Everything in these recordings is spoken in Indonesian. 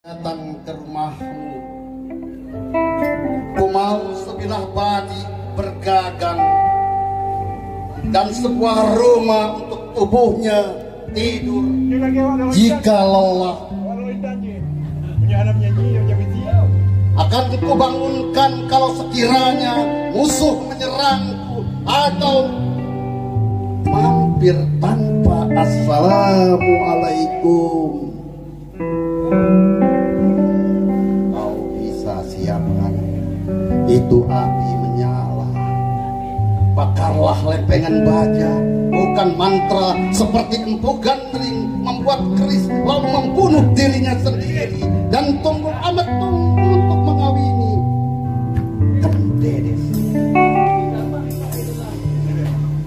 Datang ke rumahmu, ku mau sebilah padi bergagang dan sebuah rumah untuk tubuhnya tidur jika lelah. Akan ku bangunkan kalau sekiranya musuh menyerangku atau mampir tanpa assalamualaikum. Kau bisa siapkan itu api menyala. Bakarlah lempengan baja, bukan mantra seperti empu gandring membuat keris lalu membunuh dirinya sendiri. Dan tunggu amat tunggu untuk mengawini Kendedes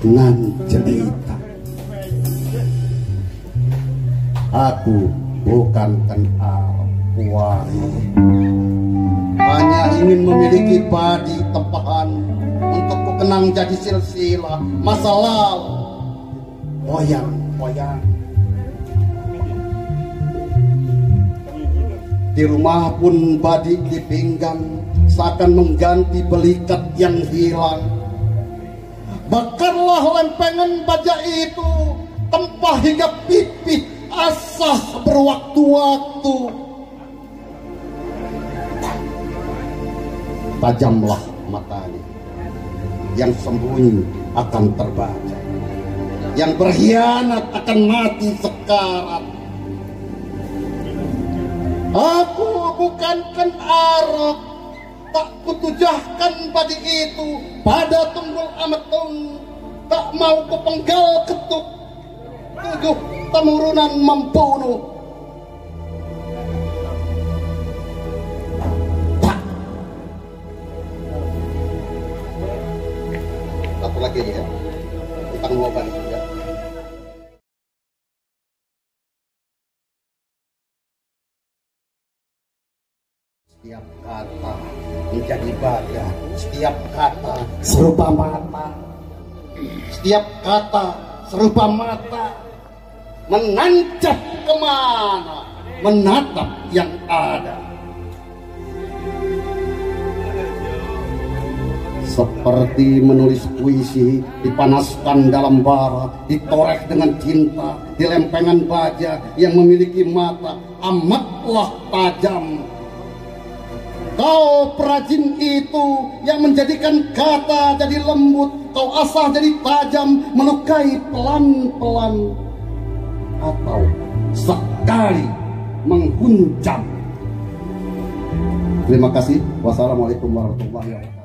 dengan cerita. Aku bukan Arwani, hanya ingin memiliki padi tempahan untuk ku kenang jadi silsilah masa lalu. Poyang di rumah pun badik dipinggang, seakan mengganti belikat yang hilang. Bakarlah lempengan baja itu, tempah hingga pipih asah berwaktu-waktu. Tajamlah matanya, yang sembunyi akan terbaca, yang berkhianat akan mati sekarat. Aku bukan Arok, tak kutujahkan padi itu pada tunggul ametung, tak mau kupenggal ketuk tujuh temurunan membunuh. Tak. Satu lagi ya, tentang ngoban ya. Setiap kata menjadi baja, setiap kata serupa mata, setiap kata serupa mata, menancap kemana, menatap yang ada. Seperti menulis puisi, dipanaskan dalam bara, ditoreh dengan cinta, di lempengan baja yang memiliki mata amatlah tajam. Kau perajin itu yang menjadikan kata jadi lembut, kau asah jadi tajam, melukai pelan-pelan atau sekali menghunjam. Terima kasih. Wassalamualaikum warahmatullahi wabarakatuh.